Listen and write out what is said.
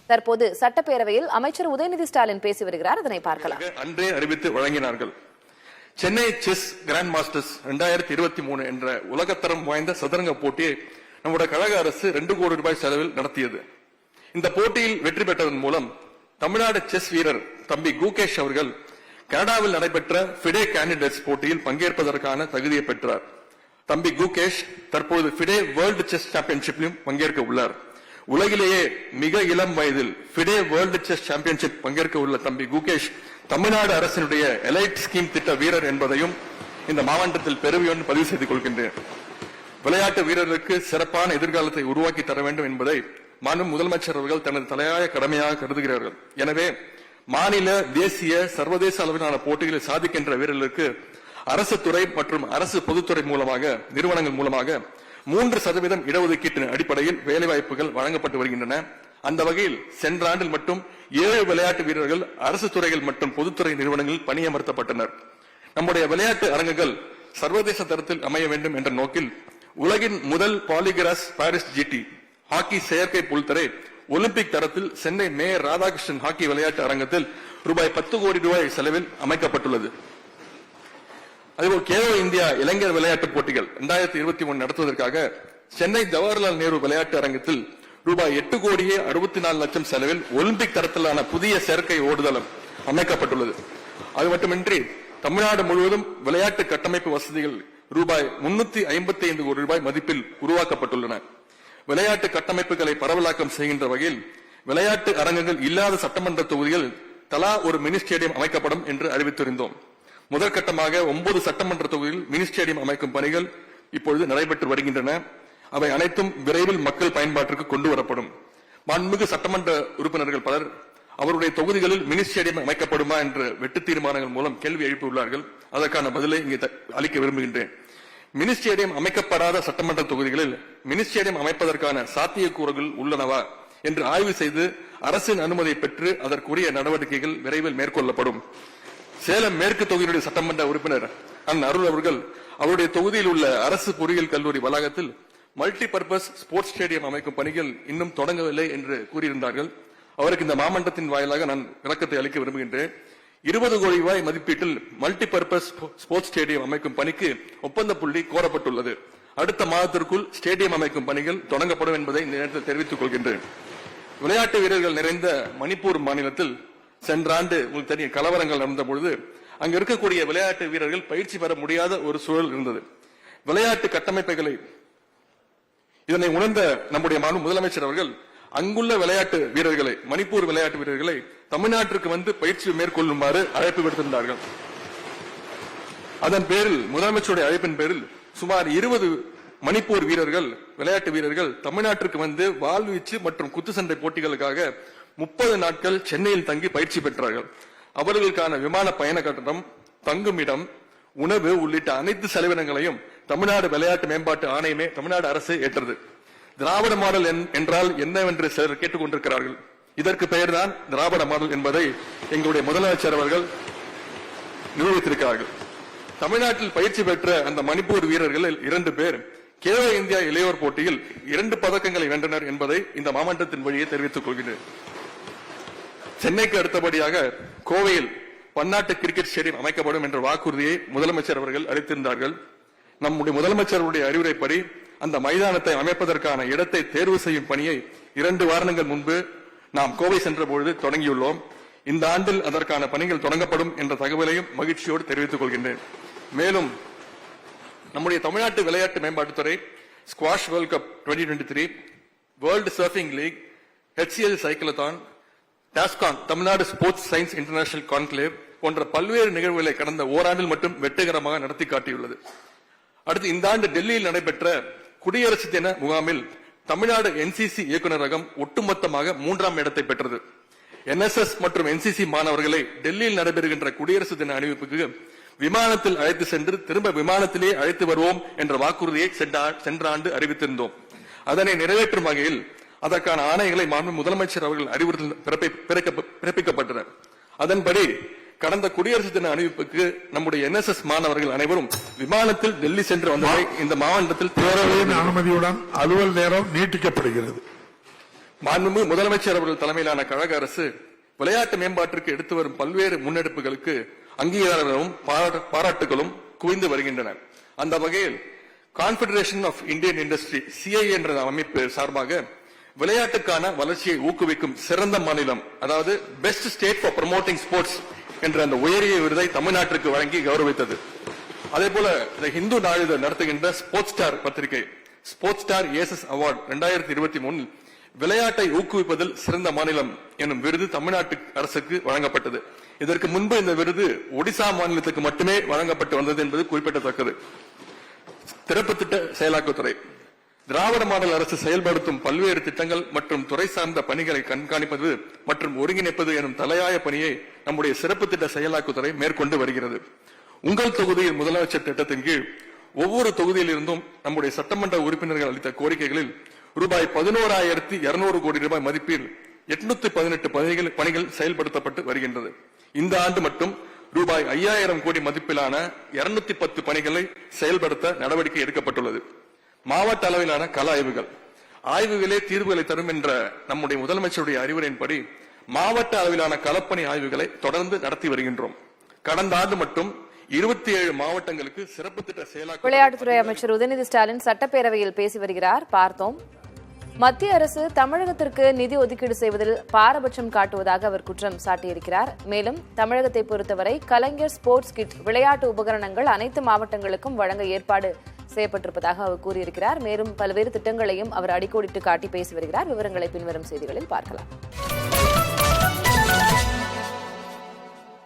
தற்போது சட்டப்பேரவையில் அமைச்சர் உதயநிதி ஸ்டாலின் பேசி வருகிறார். அதனை பார்க்கலாம். அன்றே அறிவித்து வழங்கினார்கள். சென்னை செஸ் கிராண்ட் மாஸ்டர்ஸ் 2023 என்ற உலகத்தரம் வாய்ந்த சதுரங்க போட்டியை நம்முடைய கழக அரசு 2 கோடி ரூபாய் செலவில் நடத்தியது. இந்த போட்டியில் வெற்றி பெற்றதன் மூலம் தமிழ்நாடு செஸ் வீரர் தம்பி குகேஷ் அவர்கள் கனடாவில் நடைபெற்ற ஃபிடே கேண்டிடேட்ஸ் போட்டியில் பங்கேற்பதற்கான தகுதியை பெற்றார். தம்பி குகேஷ் தற்போது ஃபிடே வேர்ல்டு செஸ் சாம்பியன்ஷிப்பிலும் பங்கேற்க உள்ளார். உலகிலேயே மிக இளம் வயதில் ஃபிடே வேர்ல்டு செஸ் சாம்பியன்ஷிப் பங்கேற்க உள்ள தம்பி குகேஷ் தமிழ்நாடு அரசினுடைய எலைட் ஸ்கீம் திட்ட வீரர் என்பதையும் இந்த மாவட்டத்தில் பெருமையோடு பதிவு செய்து கொள்கின்றேன். விளையாட்டு வீரர்களுக்கு சிறப்பான எதிர்காலத்தை உருவாக்கி தர வேண்டும் என்பதை மாண்பு முதலமைச்சர் அவர்கள் தனது தலையாய கடமையாக கருதுகிறார்கள். எனவே மாநில, தேசிய, சர்வதேச அளவிலான போட்டிகளில் சாதிக்கின்ற வீரர்களுக்கு அரசு துறை மற்றும் அரசு பொதுத்துறை மூலமாக நிறுவனங்கள் மூலமாக 3% இடஒதுக்கீட்டின் அடிப்படையில் வேலைவாய்ப்புகள் வழங்கப்பட்டு வருகின்றன. அந்த வகையில் சென்ற ஆண்டில் மட்டும் 7 விளையாட்டு வீரர்கள் அரசு துறைகள் மற்றும் பொதுத்துறை நிறுவனங்களில் பணியமர்த்தப்பட்டனர். நம்முடைய விளையாட்டு அரங்குகள் சர்வதேச தரத்தில் அமைய வேண்டும் என்ற நோக்கில் உலகின் முதல் பாலிகிராஸ் பாரிஸ் ஜிடி ஹாக்கி செயற்கை புல்தரை ஒலிம்பிக் தரத்தில் சென்னை மேயர் ராதாகிருஷ்ணன் ஹாக்கி விளையாட்டு அரங்கத்தில் ரூபாய் 10 கோடி ரூபாய் செலவில் அமைக்கப்பட்டுள்ளது. அதேபோல் கேலோ இந்தியா இளைஞர் விளையாட்டுப் போட்டிகள் 2021 நடத்துவதற்காக சென்னை ஜவஹர்லால் நேரு விளையாட்டு அரங்கத்தில் ரூபாய் 8 கோடியே 64 லட்சம் செலவில் ஒலிம்பிக் தரத்திலான புதிய செயற்கை ஓடுதளம் அமைக்கப்பட்டுள்ளது. அது மட்டுமின்றி தமிழ்நாடு முழுவதும் விளையாட்டு கட்டமைப்பு வசதிகள் ரூபாய் 355 கோடி ரூபாய் மதிப்பில் உருவாக்கப்பட்டுள்ளன. விளையாட்டு கட்டமைப்புகளை பரவலாக்கம் செய்கின்ற வகையில் விளையாட்டு அரங்கங்கள் இல்லாத சட்டமன்ற தொகுதிகள் தலா ஒரு மினி ஸ்டேடியம் அமைக்கப்படும் என்று அறிவித்திருந்தோம். முதற்கட்டமாக 9 சட்டமன்ற தொகுதியில் மினி ஸ்டேடியம் அமைக்கும் பணிகள் இப்பொழுது நடைபெற்று வருகின்றன. அவை அனைத்தும் விரைவில் மக்கள் பயன்பாட்டிற்கு கொண்டு வரப்படும். மாண்புமிகு சட்டமன்ற உறுப்பினர்கள் பலர் அவருடைய தொகுதிகளில் மினி ஸ்டேடியம் அமைக்கப்படுமா என்று வெட்டு தீர்மானங்கள் மூலம் கேள்வி எழுப்பியுள்ளார்கள். அதற்கான பதிலை இங்கே அளிக்க விரும்புகின்றேன். மினி ஸ்டேடியம் அமைக்கப்படாத சட்டமன்ற தொகுதிகளில் மினி ஸ்டேடியம் அமைப்பதற்கான சாத்தியக்கூறுகள் உள்ளனவா என்று ஆய்வு செய்து அரசின் அனுமதியை பெற்று அதற்குரிய நடவடிக்கைகள் விரைவில் மேற்கொள்ளப்படும். சேலம் மேற்கு தொகுதியுடைய சட்டமன்ற உறுப்பினர் அருள் அவர்கள் அவருடைய தொகுதியில் உள்ள அரசு பொறியியல் கல்லூரி வளாகத்தில் மல்டி பர்பஸ் ஸ்போர்ட்ஸ் ஸ்டேடியம் அமைக்கும் பணிகள் இன்னும் தொடங்கவில்லை என்று கூறியிருந்தார்கள். அவருக்கு இந்த மாமன்றத்தின் வாயிலாக நான் விளக்கத்தை அளிக்க விரும்புகின்றேன். 20 கோடி ரூபாய் மதிப்பீட்டில் மல்டி பர்பஸ் ஸ்போர்ட்ஸ் ஸ்டேடியம் அமைக்கும் பணிக்கு ஒப்பந்த புள்ளி கோரப்பட்டுள்ளது. அடுத்த மாதத்திற்குள் ஸ்டேடியம் அமைக்கும் பணிகள் தொடங்கப்படும் என்பதை இந்த நேரத்தில் தெரிவித்துக் கொள்கின்றேன். விளையாட்டு வீரர்கள் நிறைந்த மணிப்பூர் மாநிலத்தில் சென்ற ஆண்டு உங்களுக்கு தெரியும் கலவரங்கள் நடந்த பொழுது அங்கு இருக்கக்கூடிய விளையாட்டு வீரர்கள் பயிற்சி பெற முடியாத ஒரு சூழல் இருந்தது. விளையாட்டு கட்டமைப்புகளை இதனை உணர்ந்த நம்முடைய முதலமைச்சர் அவர்கள் அங்குள்ள விளையாட்டு வீரர்களை, மணிப்பூர் விளையாட்டு வீரர்களை தமிழ்நாட்டிற்கு வந்து பயிற்சி மேற்கொள்ளுமாறு அழைப்பு விடுத்திருந்தார்கள். அதன் பேரில் முதலமைச்சருடைய அழைப்பின் பேரில் சுமார் 20 மணிப்பூர் வீரர்கள், விளையாட்டு வீரர்கள் தமிழ்நாட்டிற்கு வந்து வாள்வீச்சு மற்றும் குத்துச்சண்டை போட்டிகளுக்காக 30 நாட்கள் சென்னையில் தங்கி பயிற்சி பெற்றார்கள். அவர்களுக்கான விமான பயண கட்டணம், தங்குமிடம், உணவு உள்ளிட்ட அனைத்து செலவினங்களையும் தமிழ்நாடு விளையாட்டு மேம்பாட்டு ஆணையமே தமிழ்நாடு அரசு ஏற்றது. திராவிட மாடல் என்றால் என்னவென்று சிலர் கேட்டுக் கொண்டிருக்கிறார்கள். இதற்கு பெயர்தான் திராவிட மாடல் என்பதை எங்களுடைய முதலமைச்சர் அவர்கள் நிரூபித்திருக்கிறார்கள். தமிழ்நாட்டில் பயிற்சி பெற்ற அந்த மணிப்பூர் வீரர்களில் 2 பேர் கேலோ இந்தியா இளையோர் போட்டியில் 2 பதக்கங்களை வென்றனர் என்பதை இந்த மாவட்டத்தின் வழியே தெரிவித்துக் கொள்கிறேன். சென்னைக்கு அடுத்தபடியாக கோவையில் பன்னாட்டு கிரிக்கெட் ஸ்டேடியம் அமைக்கப்படும் என்ற வாக்குறுதியை முதலமைச்சர் அவர்கள் அளித்திருந்தார்கள். நம்முடைய முதலமைச்சருடைய அறிவுரைப்படி அந்த மைதானத்தை அமைப்பதற்கான இடத்தை தேர்வு செய்யும் பணியை 2 வாரங்கள் முன்பு நாம் கோவை சென்ற பொழுது தொடங்கியுள்ளோம். இந்த ஆண்டில் அதற்கான பணிகள் தொடங்கப்படும் என்ற தகவலையும் மகிழ்ச்சியோடு தெரிவித்துக் கொள்கின்றேன். மேலும் நம்முடைய தமிழ்நாட்டு விளையாட்டு மேம்பாட்டுத்துறை squash world cup 2023, world surfing league, HCL cyclothon, டாஸ்கான் Tamil Nadu sports science international conclave போன்ற பல்வேறு நிகழ்வுகளை கடந்த ஓராண்டில் மட்டும் வெற்றிகரமாக நடத்தி காட்டியுள்ளது. அடுத்து இந்த ஆண்டு டெல்லியில் நடைபெற்ற குடியரசு தின முகாமில் தமிழ்நாடு NCC இயக்குநரகம் ஒட்டுமொத்தமாக 3ஆம் இடத்தை பெற்றது. NSS மற்றும் NCC மாணவர்களை டெல்லியில் நடைபெறுகின்ற குடியரசு தின அணிவிப்புக்கு விமானத்தில் அழைத்து சென்று திரும்ப விமானத்திலே அழைத்து வருவோம் என்ற வாக்குறுதியை சென்ற ஆண்டு அறிவித்திருந்தோம். அதனை நிறைவேற்றும் வகையில் அதற்கான ஆணைகளை மாண்பு முதலமைச்சர் அவர்கள் அறிவுறுத்தல் பிறப்பிக்கப்பட்டன. அதன்படி கடந்த குடியரசு தின அணிவிப்புக்கு நம்முடைய NSS மாணவர்கள் அனைவரும் விமானத்தில் டெல்லி சென்று வந்ததை இந்த மாவட்டத்தில் பேரவையின் அனுமதியுடன் அலுவல் நேரம் நீட்டிக்கப்படுகிறது. மாண்புமிகு முதலமைச்சர் அவர்கள் தலைமையிலான கழக அரசு விளையாட்டு மேம்பாட்டிற்கு எடுத்து வரும் பல்வேறு முன்னெடுப்புகளுக்கு அங்கீகாரங்களும் பாராட்டுகளும் குவிந்து வருகின்றன. அந்த வகையில் confederation of Indian industry CII என்ற அமைப்பு சார்பாக விளையாட்டுக்கான வளர்ச்சியை ஊக்குவிக்கும் சிறந்த மாநிலம், அதாவது best state for promoting sports என்ற அந்த உயரிய விருதை தமிழ்நாட்டிற்கு வழங்கி கௌரவித்தது. அதே போல இந்த ஹிந்து நாளிதழ் நடத்துகின்ற ஸ்போர்ட்ஸ் ஸ்டார் பத்திரிகை ஸ்போர்ட்ஸ் ஸ்டார் ஏசஸ் அவார்டு 2023 விளையாட்டை ஊக்குவிப்பதில் சிறந்த மாநிலம் எனும் விருது தமிழ்நாட்டு அரசுக்கு வழங்கப்பட்டது. இதற்கு முன்பு இந்த விருது ஒடிசா மாநிலத்துக்கு மட்டுமே வழங்கப்பட்டு வந்தது என்பது குறிப்பிடத்தக்கது. திறப்பு திட்ட செயலாக்கத்துறை திராவிட மாடல் அரசு செயல்படுத்தும் பல்வேறு திட்டங்கள் மற்றும் துறை சார்ந்த பணிகளை கண்காணிப்பது மற்றும் ஒருங்கிணைப்பது எனும் தலையாய பணியை நம்முடைய சிறப்பு திட்ட செயலாக்கத்துறை மேற்கொண்டு வருகிறது. உங்கள் தொகுதியில் முதலமைச்சர் திட்டத்தின் கீழ் ஒவ்வொரு தொகுதியில் இருந்தும் நம்முடைய சட்டமன்ற உறுப்பினர்கள் அளித்த கோரிக்கைகளில் ரூபாய் 11,200 கோடி ரூபாய் மதிப்பில் 818 பணிகள் செயல்படுத்தப்பட்டு வருகின்றது. இந்த ஆண்டு மட்டும் ரூபாய் 5,000 கோடி மதிப்பிலான 210 பணிகளை செயல்படுத்த நடவடிக்கை எடுக்கப்பட்டுள்ளது. மாவட்ட அளவிலான கள ஆய்வுகளே தீர்வுகளை தரும் என்ற நம்முடைய முதலமைச்சருடைய அறிவுரையின்படி மாவட்ட அளவிலான களப்பணி ஆய்வுகளை தொடர்ந்து நடத்தி வருகின்றோம். கடந்த ஆண்டு மட்டும் 27 மாவட்டங்களுக்கு சிறப்பு திட்ட செயலாக்க விளையாட்டுத்துறை அமைச்சர் உதயநிதி ஸ்டாலின் சட்டப்பேரவையில் பேசி வருகிறார். பார்த்தோம். மத்திய அரசு தமிழகத்திற்கு நிதி ஒதுக்கீடு செய்வதில் பாரபட்சம் காட்டுவதாக அவர் குற்றம் சாட்டியிருக்கிறார். மேலும் தமிழகத்தை பொறுத்தவரை கலைஞர் ஸ்போர்ட்ஸ் கிட் விளையாட்டு உபகரணங்கள் அனைத்து மாவட்டங்களுக்கும் வழங்க ஏற்பாடு செய்யப்பட்டிருப்பதாக அவர் கூறியிருக்கிறார். மேலும் பல்வேறு திட்டங்களையும் அவர் அடிக்கோடிட்டு காட்டி பேசி வருகிறார். விவரங்களை பின்வரும் செய்திகளில் பார்க்கலாம்.